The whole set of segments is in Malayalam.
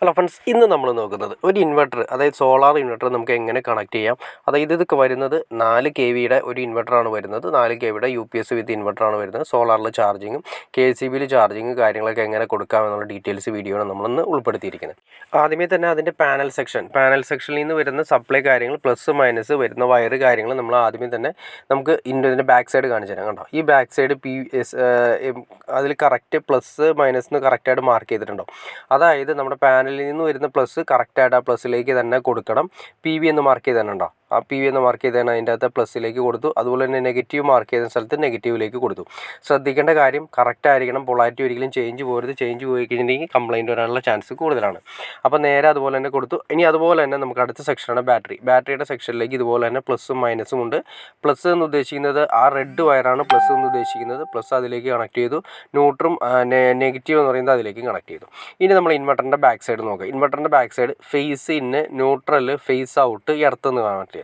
ഹലോ ഫ്രണ്ട്സ്, ഇന്ന് നമ്മൾ നോക്കുന്നത് ഒരു ഇൻവെർട്ടർ, അതായത് സോളാർ ഇൻവെർട്ടർ നമുക്ക് എങ്ങനെ കണക്ട് ചെയ്യാം. അതായത് ഇതൊക്കെ വരുന്നത് 4 kVയുടെ ഒരു ഇൻവെർട്ടറാണ് വരുന്നത്. 4 kVയുടെ UPS വിത്ത് ഇൻവെർട്ടറാണ് വരുന്നത്. സോളാറിൽ ചാർജിങ്ങും KCBയിൽ ചാർജിങ്ങും കാര്യങ്ങളൊക്കെ എങ്ങനെ കൊടുക്കാമെന്നുള്ള ഡീറ്റെയിൽസ് വീഡിയോയാണ് നമ്മളിന്ന് ഉൾപ്പെടുത്തിയിരിക്കുന്നത്. ആദ്യമേ തന്നെ അതിൻ്റെ പാനൽ സെക്ഷനിൽ നിന്ന് വരുന്ന സപ്ലൈ കാര്യങ്ങൾ, പ്ലസ് മൈനസ് വരുന്ന വയർ കാര്യങ്ങൾ നമ്മൾ ആദ്യമേ തന്നെ നമുക്ക് ഇതിൻ്റെ ബാക്ക് സൈഡ് കാണിച്ചു തരാം. കണ്ടോ, ഈ ബാക്ക് സൈഡ് അതിൽ കറക്റ്റ് പ്ലസ് മൈനസ് എന്ന് കറക്റ്റായിട്ട് മാർക്ക് ചെയ്തിട്ടുണ്ടോ. അതായത് നമ്മുടെ പാനലിൽ നിന്ന് വരുന്ന പ്ലസ് കറക്റ്റായിട്ട് ആ പ്ലസ്സിലേക്ക് തന്നെ കൊടുക്കണം. PV എന്ന് മാർക്ക് ചെയ്ത് തന്നെ ഉണ്ടോ, ആ PV എന്ന് മാർക്ക് ചെയ്ത് തന്നെ അതിൻ്റെ അകത്ത് പ്ലസ്സിലേക്ക് കൊടുത്തു. അതുപോലെ തന്നെ നെഗറ്റീവ് മാർക്ക് ചെയ്ത സ്ഥലത്ത് നെഗറ്റീവിലേക്ക് കൊടുത്തു. ശ്രദ്ധിക്കേണ്ട കാര്യം കറക്റ്റ് ആയിരിക്കണം. പൊളാരിറ്റി ഒരിക്കലും ചേഞ്ച് പോകരുത്. ചേഞ്ച് പോയി കഴിഞ്ഞിട്ടുണ്ടെങ്കിൽ കംപ്ലയിൻറ്റ് വരാനുള്ള ചാൻസ് കൂടുതലാണ്. അപ്പോൾ നേരെ അതുപോലെ തന്നെ കൊടുത്തു. ഇനി അതുപോലെ തന്നെ നമുക്ക് അടുത്ത സെക്ഷനാണ് ബാറ്ററിയുടെ സെക്ഷനിലേക്ക് ഇതുപോലെ തന്നെ പ്ലസ്സും മൈനസും ഉണ്ട്. പ്ലസ് എന്ന് ഉദ്ദേശിക്കുന്നത് ആ റെഡ് വയറാണ് പ്ലസ് എന്ന് ഉദ്ദേശിക്കുന്നത്. പ്ലസ് അതിലേക്ക് കണക്ട് ചെയ്തു. ന്യൂട്രും നെഗറ്റീവ് എന്ന് പറയുന്നത് അതിലേക്ക് കണക്ട് ചെയ്തു. ഇനി നമ്മൾ ഇൻവെർട്ടറിൻ്റെ ബാക്ക് സൈഡ് നോക്കുക. ഇൻവെർട്ടറിൻ്റെ back side phase in, neutral, phase out, earth എന്ന് കണക്ട് ചെയ്യുക.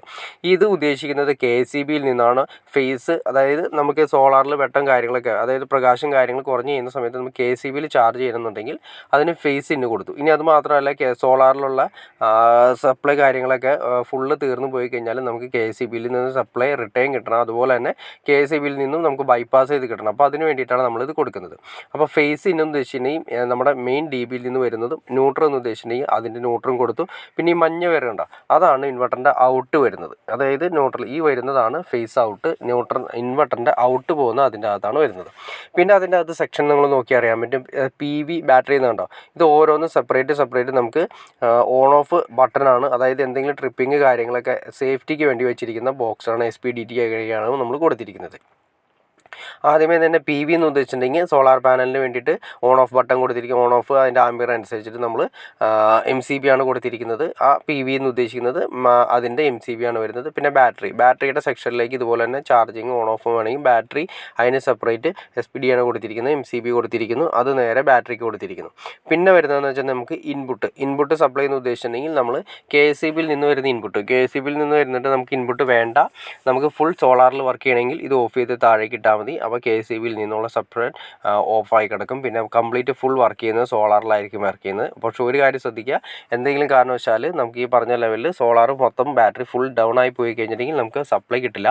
ഇത് ഉദ്ദേശിക്കുന്നത് KCBയിൽ നിന്നാണ്. ഫേസ് അതായത് നമുക്ക് സോളാറിൽ വെട്ടം കാര്യങ്ങളൊക്കെ, അതായത് പ്രകാശം കാര്യങ്ങൾ കുറഞ്ഞ് ചെയ്യുന്ന സമയത്ത് നമുക്ക് KCBയിൽ ചാർജ് ചെയ്യണമെന്നുണ്ടെങ്കിൽ അതിന് ഫേസ് ഇന്ന് കൊടുത്തു. ഇനി അത് മാത്രമല്ല, സോളാറിലുള്ള സപ്ലൈ കാര്യങ്ങളൊക്കെ ഫുള്ള് തീർന്നു പോയി കഴിഞ്ഞാൽ നമുക്ക് KCBയിൽ നിന്ന് സപ്ലൈ റിട്ടേൺ കിട്ടണം. അതുപോലെ തന്നെ KCBയിൽ നിന്നും നമുക്ക് ബൈപ്പാസ് ചെയ്ത് കിട്ടണം. അപ്പോൾ അതിന് വേണ്ടിയിട്ടാണ് നമ്മളിത് കൊടുക്കുന്നത്. അപ്പോൾ ഫേസ് ഇന്നെന്ന് ഉദ്ദേശിച്ചിട്ടുണ്ടെങ്കിൽ നമ്മുടെ മെയിൻ DBയിൽ നിന്ന് വരുന്നതും, ന്യൂട്രൽ എന്ന് ഉദ്ദേശിച്ചിട്ടുണ്ടെങ്കിൽ അതിൻ്റെ ന്യൂട്രും കൊടുത്തു. പിന്നെ ഈ മഞ്ഞ വരണ്ട, അതാണ് ഇൻവെർട്ടറിൻ്റെ ഔട്ട് വരുന്നത്. അതായത് ന്യൂട്രൽ ഈ വരുന്നതാണ് ഫേസ് ഔട്ട്. ഇൻവെർട്ടറിൻ്റെ ഔട്ട് പോകുന്ന അതിൻ്റെ അകത്താണ് വരുന്നത്. പിന്നെ അതിൻ്റെ അകത്ത് സെക്ഷൻ നിങ്ങൾ നോക്കി അറിയാൻ പറ്റും. PV ബാറ്ററി എന്ന് കണ്ടോ, ഇത് ഓരോന്നും സെപ്പറേറ്റ് നമുക്ക് ഓൺ ഓഫ് ബട്ടണാണ്. അതായത് എന്തെങ്കിലും ട്രിപ്പിങ് കാര്യങ്ങളൊക്കെ സേഫ്റ്റിക്ക് വേണ്ടി വെച്ചിരിക്കുന്ന ബോക്സാണ്. SPDT ആണ് നമ്മൾ കൊടുത്തിരിക്കുന്നത്. ആദ്യമേ തന്നെ PV എന്ന് ഉദ്ദേശിച്ചിട്ടുണ്ടെങ്കിൽ സോളാർ പാനലിന് വേണ്ടിയിട്ട് ഓൺ ഓഫ് ബട്ടൺ കൊടുത്തിരിക്കും. ഓൺ ഓഫ് അതിൻ്റെ ആംബിയർ അനുസരിച്ചിട്ട് നമ്മൾ MCB ആണ് കൊടുത്തിരിക്കുന്നത്. ആ PV എന്ന് ഉദ്ദേശിക്കുന്നത് അതിൻ്റെ MCB ആണ് വരുന്നത്. പിന്നെ ബാറ്ററിയുടെ സെക്ഷനിലേക്ക് ഇതുപോലെ തന്നെ ചാർജിങ് ഓൺ ഓഫ് വേണമെങ്കിൽ ബാറ്ററി അതിന് സെപ്പറേറ്റ് SPD ആണ് കൊടുത്തിരിക്കുന്നത്. MCB കൊടുത്തിരിക്കുന്നു. അത് നേരെ ബാറ്ററിക്ക് കൊടുത്തിരിക്കുന്നു. പിന്നെ വരുന്നതെന്ന് വെച്ചാൽ നമുക്ക് ഇൻപുട്ട് സപ്ലൈ എന്ന് ഉദ്ദേശിച്ചിട്ടുണ്ടെങ്കിൽ നമ്മൾ KCBയിൽ നിന്ന് വരുന്ന KCBയിൽ നിന്ന് വരുന്നിട്ട് നമുക്ക് ഇൻപുട്ട് വേണ്ട, നമുക്ക് ഫുൾ സോളാറിൽ വർക്ക് ചെയ്യണമെങ്കിൽ ഇത് ഓഫ് ചെയ്ത് താഴേക്ക് ഇട്ടാൽ മതി. അപ്പോൾ KCBയിൽ നിന്നുള്ള സെപ്പറേറ്റ് ഓഫായി കിടക്കും. പിന്നെ കംപ്ലീറ്റ് ഫുൾ വർക്ക് ചെയ്യുന്നത് സോളാറിലായിരിക്കും വർക്ക് ചെയ്യുന്നത്. പക്ഷേ ഒരു കാര്യം ശ്രദ്ധിക്കുക, എന്തെങ്കിലും കാരണവശാൽ നമുക്ക് ഈ പറഞ്ഞ ലെവലിൽ സോളാർ മൊത്തം ബാറ്ററി ഫുൾ ഡൗൺ ആയി പോയി കഴിഞ്ഞിട്ടുണ്ടെങ്കിൽ നമുക്ക് സപ്ലൈ കിട്ടില്ല.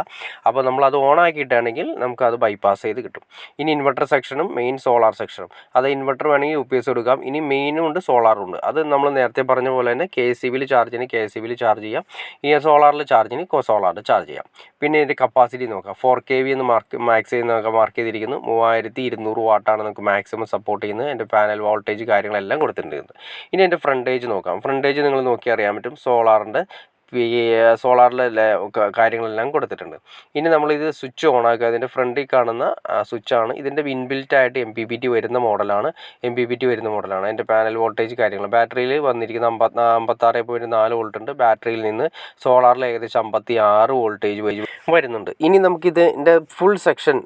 അപ്പോൾ നമ്മളത് ഓൺ ആക്കിയിട്ടാണെങ്കിൽ നമുക്കത് ബൈപ്പാസ് ചെയ്ത് കിട്ടും. ഇനി ഇൻവെർട്ടർ സെക്ഷനും മെയിൻ സോളാർ സെക്ഷനും, അത് ഇൻവെർട്ടർ വേണമെങ്കിൽ UPS എടുക്കാം. ഇനി മെയിനും ഉണ്ട് സോളാറും ഉണ്ട്. അത് നമ്മൾ നേരത്തെ പറഞ്ഞ പോലെ തന്നെ KCBയിൽ ചാർജിന് KCBയിൽ ചാർജ് ചെയ്യാം. ഈ സോളാറിൽ ചാർജിന് സോളാറിൽ ചാർജ് ചെയ്യാം. പിന്നെ ഇതിൻ്റെ കപ്പാസിറ്റി നോക്കാം. 4 kV എന്ന് മാക്സ് ചെയ്യുന്നതൊക്കെ മാർക്ക് ചെയ്തിരിക്കുന്നു. 3200 വാട്ടാണ് നമുക്ക് മാക്സിമം സപ്പോർട്ട് ചെയ്യുന്നത്. എൻ്റെ പാനൽ വോൾട്ടേജ് കാര്യങ്ങളെല്ലാം കൊടുത്തിട്ടുണ്ട്. ഇനി എൻ്റെ ഫ്രണ്ടേജ് നോക്കാം. ഫ്രണ്ടേജ് നിങ്ങൾ നോക്കി അറിയാൻ പറ്റും. സോളാറിലെ കാര്യങ്ങളെല്ലാം കൊടുത്തിട്ടുണ്ട്. ഇനി നമ്മളിത് സ്വിച്ച് ഓൺ ആക്കുക. അതിൻ്റെ ഫ്രണ്ടിൽ കാണുന്ന സ്വിച്ചാണ്. ഇതിൻ്റെ ഇൻബിൽറ്റായിട്ട് MPPT വരുന്ന മോഡലാണ്. എൻ്റെ പാനൽ വോൾട്ടേജ് കാര്യങ്ങൾ ബാറ്ററിയിൽ വന്നിരിക്കുന്ന 56.4 വോൾട്ട് ഉണ്ട്. ബാറ്ററിയിൽ നിന്ന് സോളാറിൽ ഏകദേശം 56 വോൾട്ടേജ് വരുന്നുണ്ട്. ഇനി നമുക്കിതിൻ്റെ ഫുൾ സെക്ഷൻ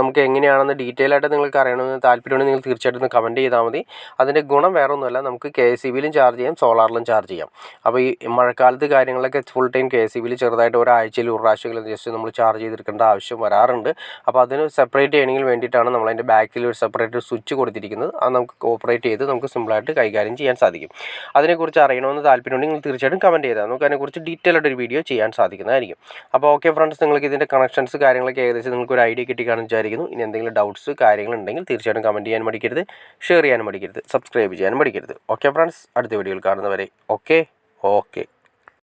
നമുക്ക് എങ്ങനെയാണെന്ന് ഡീറ്റെയിൽ ആയിട്ട് നിങ്ങൾക്ക് അറിയണമെന്ന് താല്പര്യമുണ്ടെങ്കിൽ നിങ്ങൾ തീർച്ചയായിട്ടും ഒന്ന് കമൻറ്റ് ചെയ്താൽ മതി. അതിൻ്റെ ഗുണം വേറെ ഒന്നുമല്ല, നമുക്ക് KCBയിലും ചാർജ് ചെയ്യാം, സോളാറിലും ചാർജ് ചെയ്യാം. അപ്പോൾ ഈ മഴക്കാലത്ത് കാര്യങ്ങളൊക്കെ ഫുൾ ടൈം KCBയിൽ ചെറുതായിട്ട് ഒരാഴ്ചയിൽ ഒരു പ്രാവശ്യമെങ്കിലും ജസ്റ്റ് നമ്മൾ ചാർജ് ചെയ്തെടുക്കേണ്ട ആവശ്യം വരാറുണ്ട്. അപ്പോൾ അതിന് സെപ്പറേറ്റ് ചെയ്യണമെങ്കിൽ വേണ്ടിയിട്ടാണ് നമ്മൾ അതിൻ്റെ ബാക്കിൽ ഒരു സെപ്പറേറ്റ് സ്വിച്ച് കൊടുത്തിരിക്കുന്നത്. അത് നമുക്ക് ഓപ്പറേറ്റ് ചെയ്ത് നമുക്ക് സിമ്പിളായിട്ട് കൈകാര്യം ചെയ്യാൻ സാധിക്കും. അതിനെക്കുറിച്ച് അറിയണമെന്ന് താല്പര്യമുണ്ടെങ്കിൽ നിങ്ങൾ തീർച്ചയായിട്ടും കമൻറ്റ് ചെയ്താൽ നമുക്ക് അതിനെക്കുറിച്ച് ഡീറ്റെയിൽ ആയിട്ടൊരു വീഡിയോ ചെയ്യാൻ സാധിക്കുന്നതായിരിക്കും. അപ്പോൾ ഓക്കെ ഫ്രണ്ട്സ്, നിങ്ങൾക്ക് ഇതിൻ്റെ കണക്ഷൻസ് കാര്യങ്ങളൊക്കെ ഏകദേശം നിങ്ങൾക്ക് ഒരു ഐഡിയ കിട്ടിക്കാണെന്ന് വിചാരിക്കുന്നു. ഇനി എന്തെങ്കിലും ഡൗട്ട്സ് കാര്യങ്ങളുണ്ടെങ്കിൽ തീർച്ചയായിട്ടും കമൻറ്റ് ചെയ്യാൻ മടിക്കരുത്, ഷെയർ ചെയ്യാൻ മടിക്കരുത്, സബ്സ്ക്രൈബ് ചെയ്യാൻ മടിക്കരുത്. ഓക്കെ ഫ്രണ്ട്സ്, അടുത്ത വീഡിയോയിൽ കാണുന്നവരെ ഓക്കെ.